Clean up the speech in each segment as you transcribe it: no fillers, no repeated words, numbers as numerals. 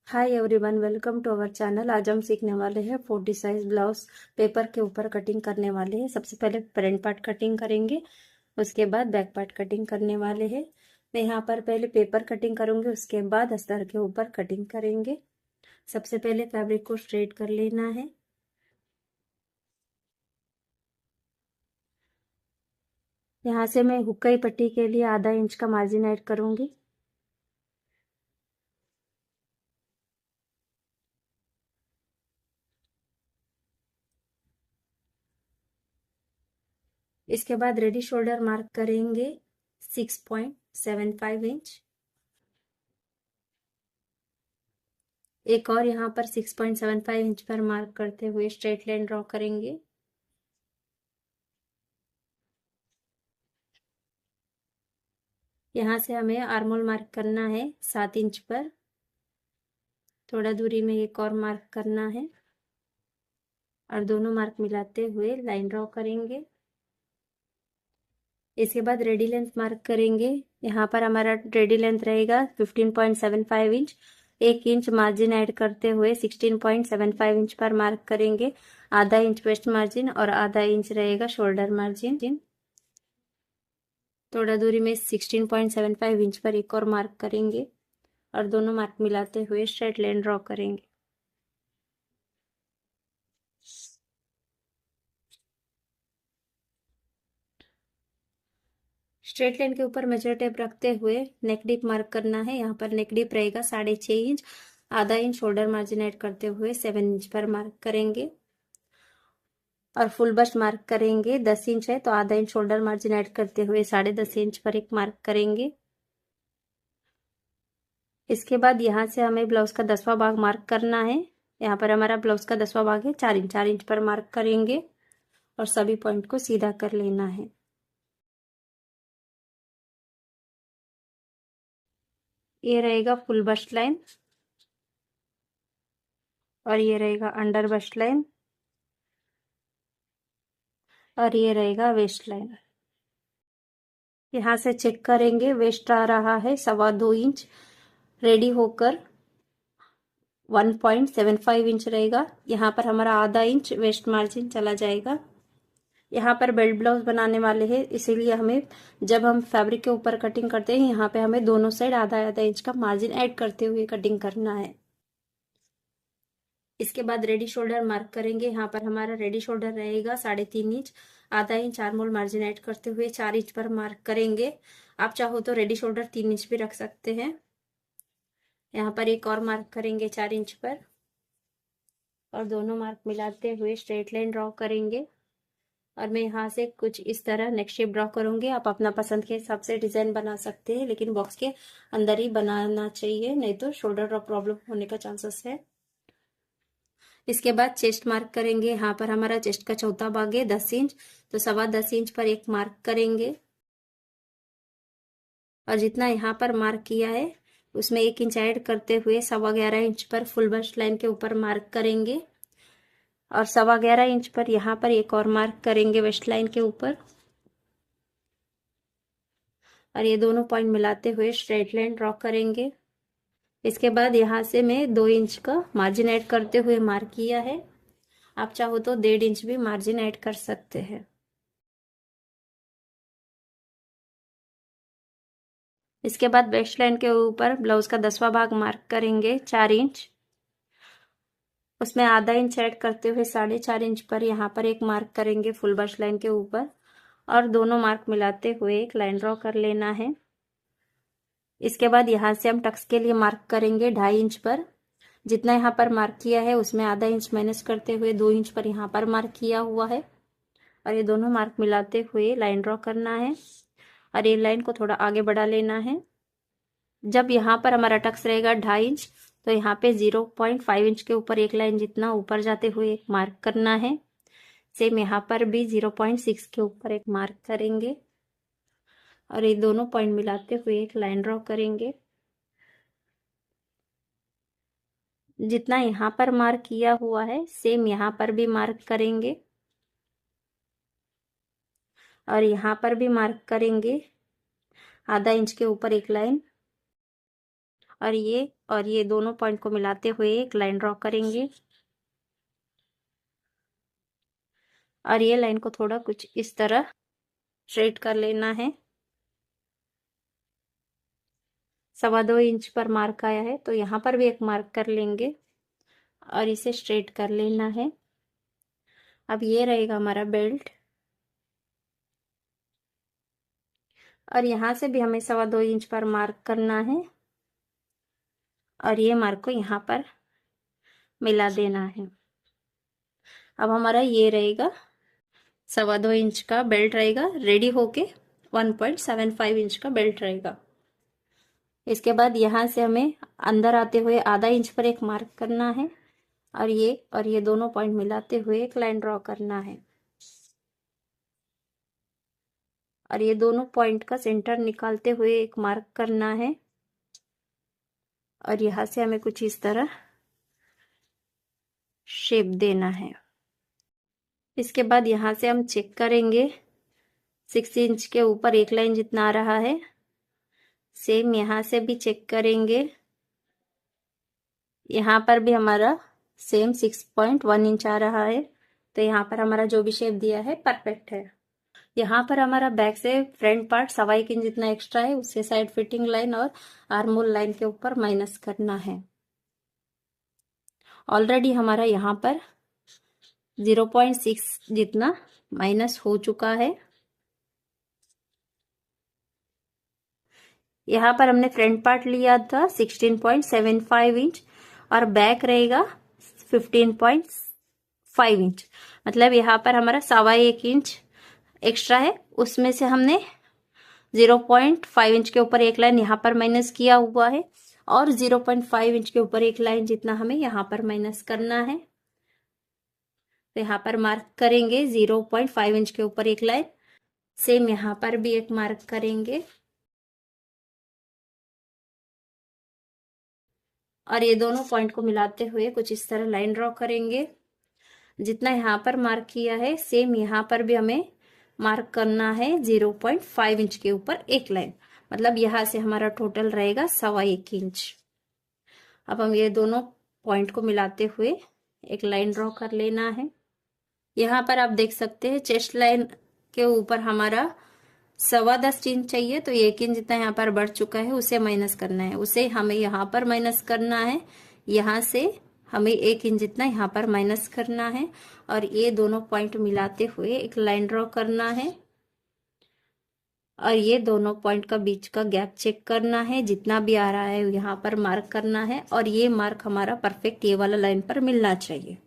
Hi everyone, welcome to our channel. आज हम सीखने वाले हैं 40 साइज ब्लाउज पेपर के ऊपर कटिंग करने वाले हैं। सबसे पहले फ्रंट पार्ट कटिंग करेंगे, उसके बाद बैक पार्ट कटिंग करने वाले हैं। मैं यहाँ पर पहले पेपर कटिंग करूंगी, उसके बाद अस्तर के ऊपर कटिंग करेंगे। सबसे पहले फैब्रिक को स्ट्रेट कर लेना है। यहाँ से मैं हुक्कई पट्टी के लिए आधा इंच का मार्जिन ऐड करूंगी। इसके बाद रेडी शोल्डर मार्क करेंगे 6.75 इंच। एक और यहाँ पर 6.75 इंच पर मार्क करते हुए स्ट्रेट लाइन ड्रॉ करेंगे। यहाँ से हमें आर्मोल मार्क करना है 7 इंच पर। थोड़ा दूरी में एक और मार्क करना है और दोनों मार्क मिलाते हुए लाइन ड्रॉ करेंगे। इसके बाद रेडी लेंथ मार्क करेंगे। यहाँ पर हमारा रेडी लेंथ रहेगा 15.75 इंच। 1 इंच मार्जिन ऐड करते हुए 16.75 इंच पर मार्क करेंगे। आधा इंच वेस्ट मार्जिन और आधा इंच रहेगा शोल्डर मार्जिन। थोड़ा दूरी में 16.75 इंच पर एक और मार्क करेंगे और दोनों मार्क मिलाते हुए स्ट्रेट लाइन ड्रॉ करेंगे। स्ट्रेट लाइन के ऊपर मेजर टेप रखते हुए नेक डीप मार्क करना है। यहाँ पर नेक डीप रहेगा 6.5 इंच। आधा इंच शोल्डर मार्जिन ऐड करते हुए 7 इंच पर मार्क करेंगे और फुल बस्ट मार्क करेंगे। 10 इंच है तो आधा इंच शोल्डर मार्जिन ऐड करते हुए 10.5 इंच पर एक मार्क करेंगे। इसके बाद यहाँ से हमें ब्लाउज का 10वां भाग मार्क करना है। यहाँ पर हमारा ब्लाउज का 10वां भाग है 4 इंच पर मार्क करेंगे और सभी पॉइंट को सीधा कर लेना है। ये रहेगा फुल बस्ट लाइन और ये रहेगा अंडर बस्ट लाइन और ये रहेगा वेस्ट लाइन। यहाँ से चेक करेंगे, वेस्ट आ रहा है 2.25 इंच। रेडी होकर 1.75 इंच रहेगा। यहाँ पर हमारा आधा इंच वेस्ट मार्जिन चला जाएगा। यहाँ पर बेल्ट ब्लाउज बनाने वाले हैं, इसीलिए हमें जब हम फैब्रिक के ऊपर कटिंग करते हैं यहाँ पे हमें दोनों साइड आधा आधा इंच का मार्जिन ऐड करते हुए कटिंग करना है। इसके बाद रेडी शोल्डर मार्क करेंगे। यहाँ पर हमारा रेडी शोल्डर रहेगा 3.5 इंच। आधा इंच आर्मोल मार्जिन ऐड करते हुए 4 इंच पर मार्क करेंगे। आप चाहो तो रेडी शोल्डर 3 इंच भी रख सकते हैं। यहाँ पर एक और मार्क करेंगे 4 इंच पर और दोनों मार्क मिलाते हुए स्ट्रेट लाइन ड्रॉ करेंगे और मैं यहाँ से कुछ इस तरह नेक शेप ड्रॉ करूंगी। आप अपना पसंद के हिसाब से डिजाइन बना सकते हैं, लेकिन बॉक्स के अंदर ही बनाना चाहिए, नहीं तो शोल्डर ड्रॉप प्रॉब्लम होने का चांसेस है। इसके बाद चेस्ट मार्क करेंगे। यहाँ पर हमारा चेस्ट का चौथा भाग है 10 इंच, तो 10.25 इंच पर एक मार्क करेंगे और जितना यहाँ पर मार्क किया है उसमें 1 इंच ऐड करते हुए 11.25 इंच पर फुल बस्ट लाइन के ऊपर मार्क करेंगे और 11.25 इंच पर यहाँ पर एक और मार्क करेंगे वेस्ट लाइन के ऊपर और ये दोनों पॉइंट मिलाते हुए स्ट्रेट लाइन ड्रॉ करेंगे। इसके बाद यहाँ से मैं 2 इंच का मार्जिन ऐड करते हुए मार्क किया है। आप चाहो तो 1.5 इंच भी मार्जिन ऐड कर सकते हैं। इसके बाद वेस्ट लाइन के ऊपर ब्लाउज का 10वां भाग मार्क करेंगे 4 इंच। उसमें आधा इंच ऐड करते हुए 4.5 इंच पर यहाँ पर एक मार्क करेंगे फुल बस्ट लाइन के ऊपर और दोनों मार्क मिलाते हुए एक लाइन ड्रॉ कर लेना है। इसके बाद यहाँ से हम टक्स के लिए मार्क करेंगे 2.5 इंच पर। जितना यहाँ पर मार्क किया है उसमें आधा इंच माइनस करते हुए 2 इंच पर यहाँ पर मार्क किया हुआ है और ये दोनों मार्क मिलाते हुए लाइन ड्रॉ करना है और ये लाइन को थोड़ा आगे बढ़ा लेना है। जब यहाँ पर हमारा टक्स रहेगा 2.5 इंच तो यहाँ पे 0.5 इंच के ऊपर एक लाइन जितना ऊपर जाते हुए एक मार्क करना है। सेम यहाँ पर भी 0.6 के ऊपर एक मार्क करेंगे और ये दोनों पॉइंट मिलाते हुए एक लाइन ड्रॉ करेंगे। जितना यहाँ पर मार्क किया हुआ है सेम यहाँ पर भी मार्क करेंगे और यहाँ पर भी मार्क करेंगे आधा इंच के ऊपर एक लाइन और ये दोनों पॉइंट को मिलाते हुए एक लाइन ड्रॉ करेंगे और ये लाइन को थोड़ा कुछ इस तरह स्ट्रेट कर लेना है। 2.25 इंच पर मार्क आया है तो यहाँ पर भी एक मार्क कर लेंगे और इसे स्ट्रेट कर लेना है। अब ये रहेगा हमारा बेल्ट और यहाँ से भी हमें 2.25 इंच पर मार्क करना है और ये मार्क को यहाँ पर मिला देना है। अब हमारा ये रहेगा 2.25 इंच का बेल्ट रहेगा रेडी होके। 1.75 इंच का बेल्ट रहेगा। इसके बाद यहाँ से हमें अंदर आते हुए आधा इंच पर एक मार्क करना है और ये दोनों पॉइंट मिलाते हुए एक लाइन ड्रॉ करना है और ये दोनों पॉइंट का सेंटर निकालते हुए एक मार्क करना है और यहाँ से हमें कुछ इस तरह शेप देना है। इसके बाद यहाँ से हम चेक करेंगे 6 इंच के ऊपर एक लाइन जितना आ रहा है। सेम यहाँ से भी चेक करेंगे, यहाँ पर भी हमारा सेम 6.1 इंच आ रहा है। तो यहाँ पर हमारा जो भी शेप दिया है परफेक्ट है। यहाँ पर हमारा बैक से फ्रंट पार्ट 1.25 इंच जितना एक्स्ट्रा है, उससे साइड फिटिंग लाइन और आर्मोल लाइन के ऊपर माइनस करना है। ऑलरेडी हमारा यहाँ पर 0.6 जितना माइनस हो चुका है। यहाँ पर हमने फ्रंट पार्ट लिया था 16.75 इंच और बैक रहेगा 15.5 इंच। मतलब यहाँ पर हमारा 1.25 इंच एक्स्ट्रा है, उसमें से हमने 0.5 इंच के ऊपर एक लाइन यहाँ पर माइनस किया हुआ है और 0.5 इंच के ऊपर एक लाइन जितना हमें यहाँ पर माइनस करना है। तो यहाँ पर मार्क करेंगे 0.5 इंच के ऊपर एक लाइन। सेम यहाँ पर भी एक मार्क करेंगे और ये दोनों पॉइंट को मिलाते हुए कुछ इस तरह लाइन ड्रॉ करेंगे। जितना यहाँ पर मार्क किया है सेम यहाँ पर भी हमें मार्क करना है 0.5 इंच के ऊपर एक लाइन। मतलब यहाँ से हमारा टोटल रहेगा 1.25 इंच। अब हम ये दोनों पॉइंट को मिलाते हुए एक लाइन ड्रॉ कर लेना है। यहाँ पर आप देख सकते हैं चेस्ट लाइन के ऊपर हमारा 10.25 इंच चाहिए, तो 1 इंच जितना यहाँ पर बढ़ चुका है उसे माइनस करना है। उसे हमें यहाँ पर माइनस करना है, यहाँ से हमें 1 इंच जितना यहाँ पर माइनस करना है और ये दोनों पॉइंट मिलाते हुए एक लाइन ड्रॉ करना है और ये दोनों पॉइंट का बीच का गैप चेक करना है। जितना भी आ रहा है यहाँ पर मार्क करना है और ये मार्क हमारा परफेक्ट ये वाला लाइन पर मिलना चाहिए।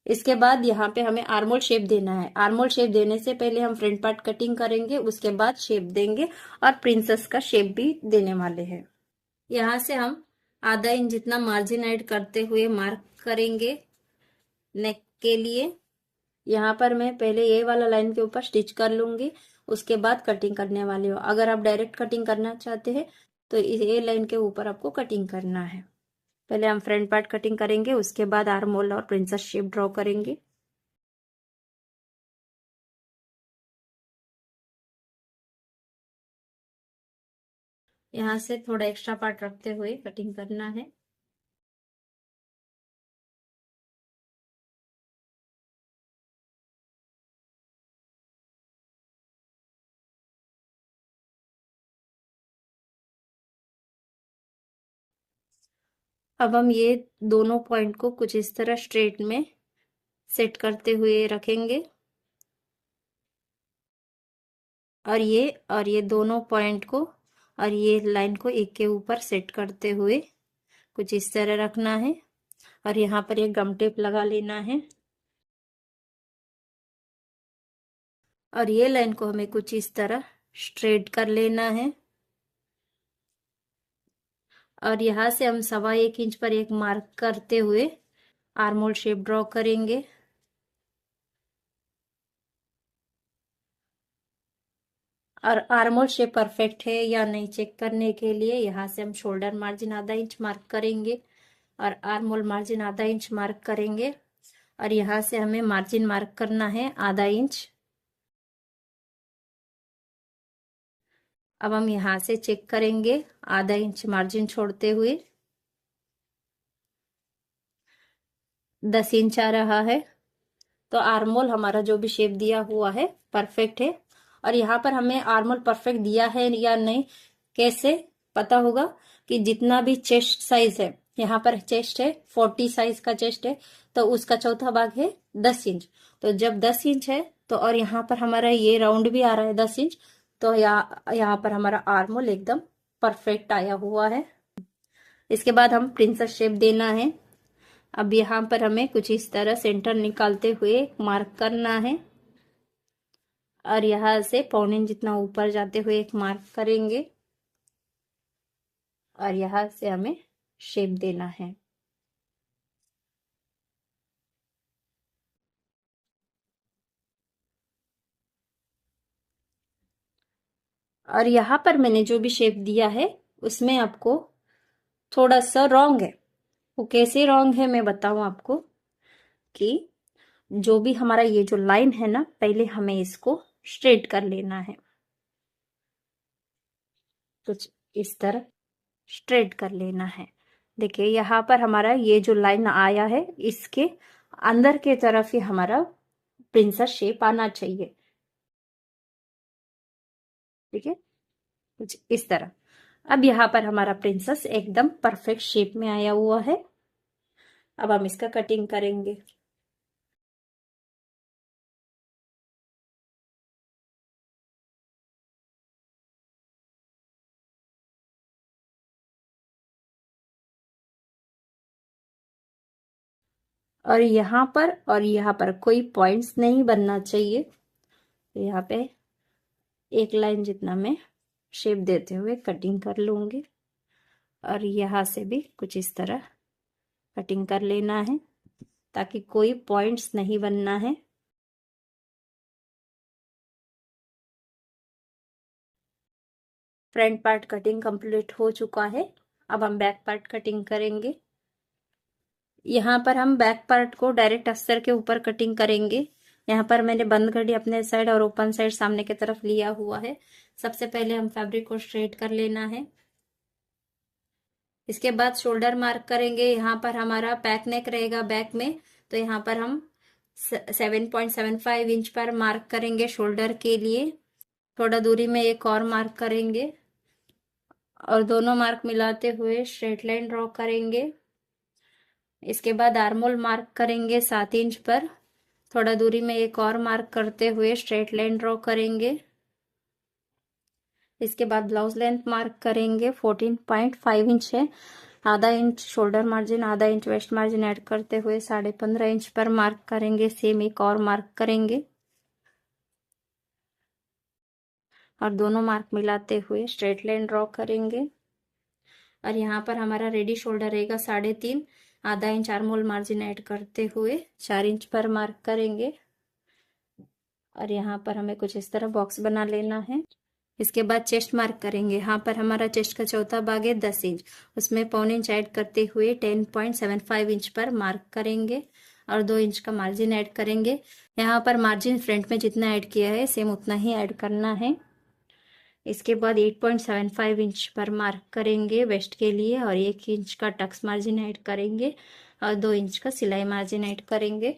इसके बाद यहाँ पे हमें आर्मोल शेप देना है। आर्मोल शेप देने से पहले हम फ्रंट पार्ट कटिंग करेंगे, उसके बाद शेप देंगे और प्रिंसेस का शेप भी देने वाले हैं। यहाँ से हम आधा इंच जितना मार्जिन ऐड करते हुए मार्क करेंगे नेक के लिए। यहाँ पर मैं पहले ये वाला लाइन के ऊपर स्टिच कर लूंगी, उसके बाद कटिंग करने वाली हूँ। अगर आप डायरेक्ट कटिंग करना चाहते हैं तो ये लाइन के ऊपर आपको कटिंग करना है। पहले हम फ्रंट पार्ट कटिंग करेंगे, उसके बाद आर्म होल और प्रिंसेस शेप ड्रॉ करेंगे। यहाँ से थोड़ा एक्स्ट्रा पार्ट रखते हुए कटिंग करना है। अब हम ये दोनों पॉइंट को कुछ इस तरह स्ट्रेट में सेट करते हुए रखेंगे और ये दोनों पॉइंट को और ये लाइन को एक के ऊपर सेट करते हुए कुछ इस तरह रखना है और यहाँ पर एक गम टेप लगा लेना है और ये लाइन को हमें कुछ इस तरह स्ट्रेट कर लेना है और यहाँ से हम 1.25 इंच पर एक मार्क करते हुए आर्मोल शेप ड्रॉ करेंगे। और आर्मोल शेप परफेक्ट है या नहीं चेक करने के लिए यहाँ से हम शोल्डर मार्जिन आधा इंच मार्क करेंगे और आर्मोल मार्जिन आधा इंच मार्क करेंगे और यहाँ से हमें मार्जिन मार्क करना है आधा इंच। अब हम यहाँ से चेक करेंगे आधा इंच मार्जिन छोड़ते हुए 10 इंच आ रहा है। तो आर्मोल हमारा जो भी शेप दिया हुआ है परफेक्ट है। और यहाँ पर हमें आर्मोल परफेक्ट दिया है या नहीं कैसे पता होगा कि जितना भी चेस्ट साइज है, यहाँ पर चेस्ट है 40 साइज का चेस्ट है, तो उसका चौथा भाग है 10 इंच। तो जब 10 इंच है तो और यहाँ पर हमारा ये राउंड भी आ रहा है 10 इंच, तो यहाँ पर हमारा आर्मोल एकदम परफेक्ट आया हुआ है। इसके बाद हम प्रिंसेस शेप देना है। अब यहाँ पर हमें कुछ इस तरह सेंटर निकालते हुए मार्क करना है और यहाँ से पौने जितना ऊपर जाते हुए एक मार्क करेंगे और यहाँ से हमें शेप देना है। और यहाँ पर मैंने जो भी शेप दिया है उसमें आपको थोड़ा सा रॉन्ग है। वो कैसे रॉन्ग है मैं बताऊं आपको कि जो भी हमारा ये जो लाइन है ना, पहले हमें इसको स्ट्रेट कर लेना है। कुछ इस तरह स्ट्रेट कर लेना है। देखिए यहाँ पर हमारा ये जो लाइन आया है इसके अंदर के तरफ ही हमारा प्रिंसेस शेप आना चाहिए। ठीक है, कुछ इस तरह। अब यहाँ पर हमारा प्रिंसेस एकदम परफेक्ट शेप में आया हुआ है। अब हम इसका कटिंग करेंगे। और यहाँ पर कोई पॉइंट्स नहीं बनना चाहिए। यहाँ पे एक लाइन जितना मैं शेप देते हुए कटिंग कर लूंगी और यहाँ से भी कुछ इस तरह कटिंग कर लेना है ताकि कोई पॉइंट्स नहीं बनना है। फ्रंट पार्ट कटिंग कंप्लीट हो चुका है। अब हम बैक पार्ट कटिंग करेंगे। यहाँ पर हम बैक पार्ट को डायरेक्ट अस्तर के ऊपर कटिंग करेंगे। यहाँ पर मैंने बंद घड़ी अपने साइड और ओपन साइड सामने की तरफ लिया हुआ है। सबसे पहले हम फैब्रिक को स्ट्रेट कर लेना है। इसके बाद शोल्डर मार्क करेंगे। यहाँ पर हमारा पैक नेक रहेगा बैक में, तो यहाँ पर हम 7.75 इंच पर मार्क करेंगे शोल्डर के लिए। थोड़ा दूरी में एक और मार्क करेंगे और दोनों मार्क मिलाते हुए स्ट्रेट लाइन ड्रॉ करेंगे। इसके बाद आर्मोल मार्क करेंगे 7 इंच पर। थोड़ा दूरी में एक और मार्क करते हुए स्ट्रेट लाइन ड्रॉ करेंगे। इसके बाद ब्लाउज लेंथ मार्क करेंगे 14.5 इंच है। आधा इंच शोल्डर मार्जिन, आधा इंच वेस्ट मार्जिन ऐड करते हुए 15.5 इंच पर मार्क करेंगे। सेम एक और मार्क करेंगे और दोनों मार्क मिलाते हुए स्ट्रेट लाइन ड्रॉ करेंगे। और यहाँ पर हमारा रेडी शोल्डर रहेगा 3.5। आधा इंच आर्मोल मार्जिन ऐड करते हुए 4 इंच पर मार्क करेंगे और यहाँ पर हमें कुछ इस तरह बॉक्स बना लेना है। इसके बाद चेस्ट मार्क करेंगे। यहाँ पर हमारा चेस्ट का चौथा भाग है 10 इंच, उसमें पौने इंच ऐड करते हुए 10.75 इंच पर मार्क करेंगे और 2 इंच का मार्जिन ऐड करेंगे। यहाँ पर मार्जिन फ्रंट में जितना ऐड किया है सेम उतना ही ऐड करना है। इसके बाद 8.75 इंच पर मार्क करेंगे वेस्ट के लिए और 1 इंच का टक्स मार्जिन ऐड करेंगे और 2 इंच का सिलाई मार्जिन ऐड करेंगे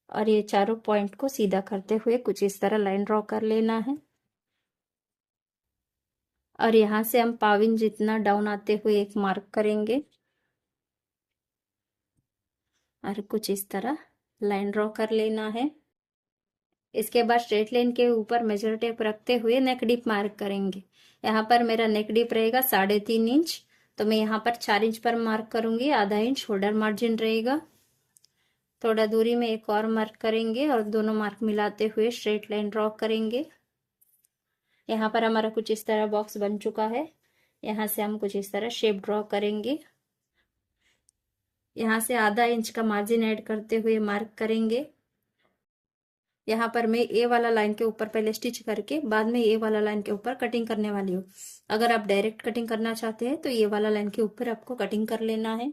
और ये चारों पॉइंट को सीधा करते हुए कुछ इस तरह लाइन ड्रॉ कर लेना है। और यहाँ से हम पाविन जितना डाउन आते हुए एक मार्क करेंगे और कुछ इस तरह लाइन ड्रॉ कर लेना है। इसके बाद स्ट्रेट लाइन के ऊपर मेजर टेप रखते हुए नेक डीप मार्क करेंगे। यहाँ पर मेरा नेक डीप रहेगा 3.5 इंच, तो मैं यहाँ पर 4 इंच पर मार्क करूंगी। आधा इंच शोल्डर मार्जिन रहेगा। थोड़ा दूरी में एक और मार्क करेंगे और दोनों मार्क मिलाते हुए स्ट्रेट लाइन ड्रॉ करेंगे। यहाँ पर हमारा कुछ इस तरह बॉक्स बन चुका है। यहाँ से हम कुछ इस तरह शेप ड्रॉ करेंगे। यहाँ से आधा इंच का मार्जिन ऐड करते हुए मार्क करेंगे। यहाँ पर मैं ए वाला लाइन के ऊपर पहले स्टिच करके बाद में ए वाला लाइन के ऊपर कटिंग करने वाली हूँ। अगर आप डायरेक्ट कटिंग करना चाहते हैं तो ये वाला लाइन के ऊपर आपको कटिंग कर लेना है।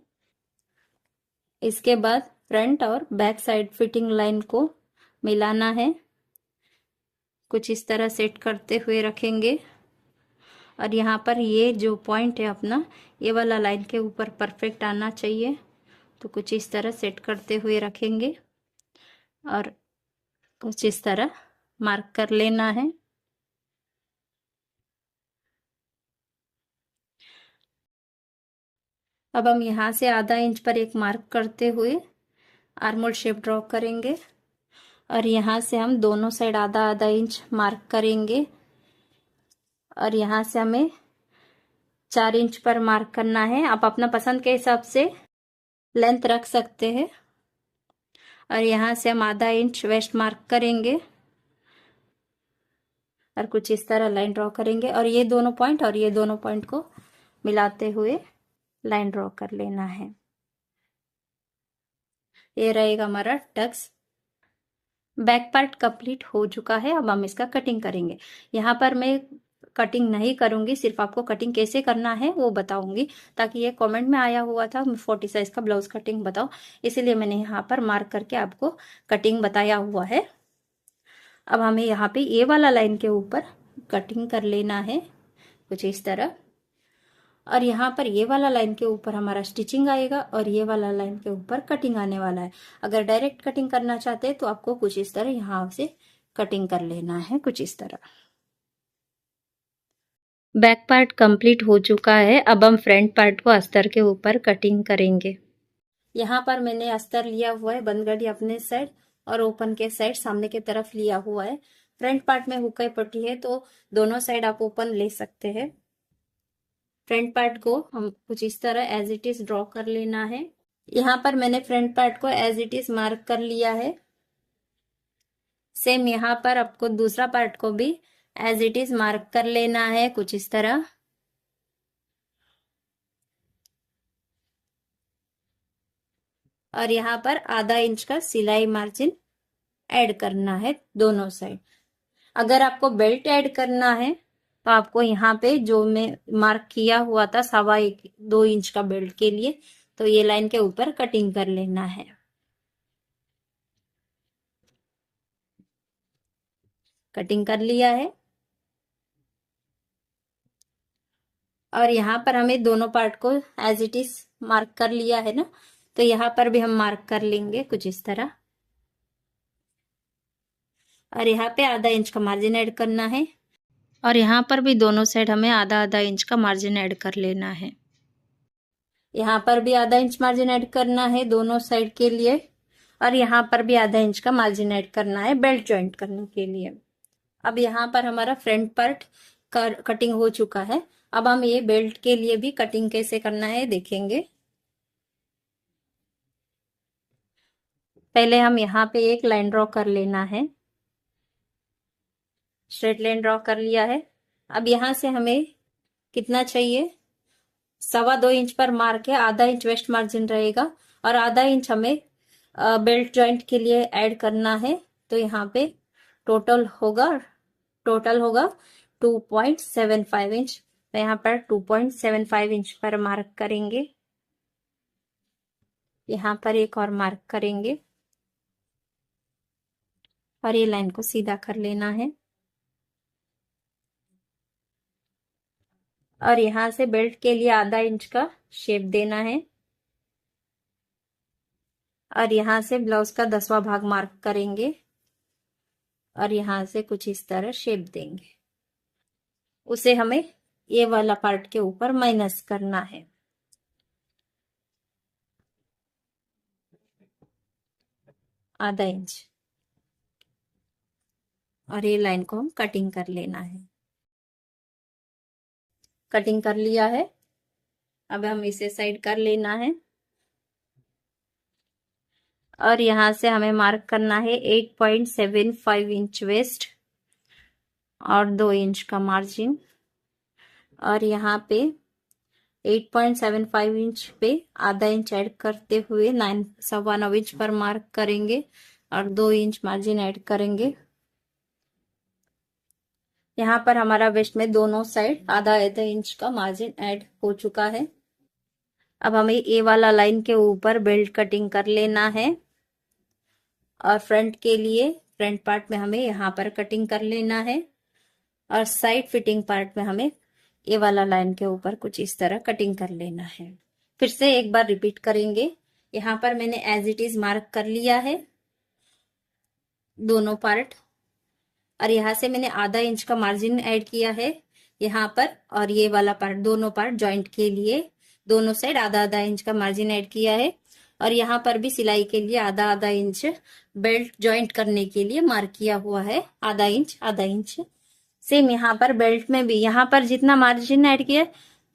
इसके बाद फ्रंट और बैक साइड फिटिंग लाइन को मिलाना है। कुछ इस तरह सेट करते हुए रखेंगे। और यहाँ पर ये जो पॉइंट है अपना, ये वाला लाइन के ऊपर परफेक्ट आना चाहिए। तो कुछ इस तरह सेट करते हुए रखेंगे और कुछ इस तरह मार्क कर लेना है। अब हम यहाँ से आधा इंच पर एक मार्क करते हुए आर्मोल शेप ड्रॉ करेंगे और यहाँ से हम दोनों साइड आधा आधा इंच मार्क करेंगे और यहाँ से हमें 4 इंच पर मार्क करना है। आप अपना पसंद के हिसाब से लेंथ रख सकते हैं। और यहाँ से हम आधा इंच वेस्ट मार्क करेंगे और कुछ इस तरह लाइन ड्रॉ करेंगे और ये दोनों पॉइंट और ये दोनों पॉइंट को मिलाते हुए लाइन ड्रॉ कर लेना है। ये रहेगा हमारा टक्स। बैक पार्ट कंप्लीट हो चुका है। अब हम इसका कटिंग करेंगे। यहाँ पर मैं कटिंग नहीं करूंगी, सिर्फ आपको कटिंग कैसे करना है वो बताऊंगी, ताकि ये कमेंट में आया हुआ था 40 साइज का ब्लाउज कटिंग बताओ, इसीलिए मैंने यहाँ पर मार्क करके आपको कटिंग बताया हुआ है। अब हमें यहाँ पे ये वाला लाइन के ऊपर कटिंग कर लेना है कुछ इस तरह। और यहाँ पर ये वाला लाइन के ऊपर हमारा स्टिचिंग आएगा और ये वाला लाइन के ऊपर कटिंग आने वाला है। अगर डायरेक्ट कटिंग करना चाहते हैं तो आपको कुछ इस तरह यहाँ से कटिंग कर लेना है कुछ इस तरह। बैक पार्ट कंप्लीट हो चुका है। अब हम फ्रंट पार्ट को अस्तर के ऊपर कटिंग करेंगे। यहाँ पर मैंने अस्तर लिया हुआ है बंदगढ़ी अपने साइड और ओपन के साइड सामने की तरफ लिया हुआ है। फ्रंट पार्ट में हुक पट्टी है तो दोनों साइड आप ओपन ले सकते हैं। फ्रंट पार्ट को हम कुछ इस तरह एज इट इज ड्रॉ कर लेना है। यहाँ पर मैंने फ्रंट पार्ट को एज इट इज मार्क कर लिया है। सेम यहाँ पर आपको दूसरा पार्ट को भी एज इट इज मार्क कर लेना है कुछ इस तरह। और यहाँ पर आधा इंच का सिलाई मार्जिन ऐड करना है दोनों साइड। अगर आपको बेल्ट ऐड करना है तो आपको यहाँ पे जो मैं मार्क किया हुआ था 1.25-2 इंच का बेल्ट के लिए, तो ये लाइन के ऊपर कटिंग कर लेना है। कटिंग कर लिया है और यहाँ पर हमें दोनों पार्ट को एज इट इज मार्क कर लिया है ना, तो यहाँ पर भी हम मार्क कर लेंगे कुछ इस तरह। और यहाँ पे आधा इंच का मार्जिन ऐड करना है और यहाँ पर भी दोनों साइड हमें आधा आधा इंच का मार्जिन ऐड कर लेना है। यहाँ पर भी आधा इंच मार्जिन ऐड करना है दोनों साइड के लिए और यहाँ पर भी आधा इंच का मार्जिन ऐड करना है बेल्ट ज्वाइंट करने के लिए। अब यहाँ पर हमारा फ्रंट पार्ट कटिंग हो चुका है। अब हम ये बेल्ट के लिए भी कटिंग कैसे करना है देखेंगे। पहले हम यहाँ पे एक लाइन ड्रॉ कर लेना है। स्ट्रेट लाइन ड्रॉ कर लिया है। अब यहाँ से हमें कितना चाहिए, 2.25 इंच पर मार के आधा इंच वेस्ट मार्जिन रहेगा और आधा इंच हमें बेल्ट जॉइंट के लिए ऐड करना है। तो यहाँ पे टोटल होगा 2.75 इंच। तो यहाँ पर 2.75 इंच पर मार्क करेंगे। यहाँ पर एक और मार्क करेंगे और ये लाइन को सीधा कर लेना है। और यहाँ से बेल्ट के लिए आधा इंच का शेप देना है और यहाँ से ब्लाउज का 10वां भाग मार्क करेंगे और यहाँ से कुछ इस तरह शेप देंगे। उसे हमें ये वाला पार्ट के ऊपर माइनस करना है। आधा इंच और ये लाइन को हम कटिंग कर लेना है। कटिंग कर लिया है। अब हम इसे साइड कर लेना है और यहाँ से हमें मार्क करना है 8.75 इंच वेस्ट और 2 इंच का मार्जिन। और यहाँ पे 8.75 इंच पे आधा इंच ऐड करते हुए 9.9 इंच पर मार्क करेंगे और 2 इंच मार्जिन ऐड करेंगे। यहाँ पर हमारा वेस्ट में दोनों साइड आधा आधा इंच का मार्जिन ऐड हो चुका है। अब हमें ये वाला लाइन के ऊपर बेल्ट कटिंग कर लेना है और फ्रंट के लिए फ्रंट पार्ट में हमें यहाँ पर कटिंग कर लेना है और साइड फिटिंग पार्ट में हमें ये वाला लाइन के ऊपर कुछ इस तरह कटिंग कर लेना है। फिर से एक बार रिपीट करेंगे। यहाँ पर मैंने एज इट इज मार्क कर लिया है दोनों पार्ट, और यहाँ से मैंने आधा इंच का मार्जिन ऐड किया है यहाँ पर, और ये वाला पार्ट दोनों पार्ट जॉइंट के लिए दोनों साइड आधा आधा इंच का मार्जिन ऐड किया है, और यहाँ पर भी सिलाई के लिए आधा आधा इंच बेल्ट जॉइंट करने के लिए मार्क किया हुआ है, आधा इंच। सेम यहाँ पर बेल्ट में भी यहाँ पर जितना मार्जिन ऐड किया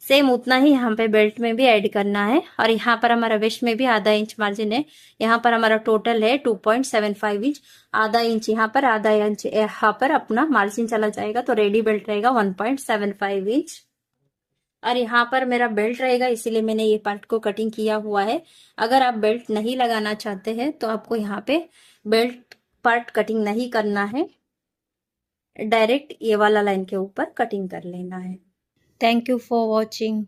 सेम उतना ही यहाँ पे बेल्ट में भी ऐड करना है, और यहाँ पर हमारा वेस्ट में भी आधा इंच मार्जिन है। यहाँ पर हमारा टोटल है 2.75 इंच, आधा इंच यहाँ पर आधा इंच यहाँ पर अपना मार्जिन चला जाएगा, तो रेडी बेल्ट रहेगा 1.75 इंच। और यहाँ पर मेरा बेल्ट रहेगा, इसीलिए मैंने ये पार्ट को कटिंग किया हुआ है। अगर आप बेल्ट नहीं लगाना चाहते हैं तो आपको यहाँ पे बेल्ट पार्ट कटिंग नहीं करना है, डायरेक्ट ये वाला लाइन के ऊपर कटिंग कर लेना है। Thank you for watching.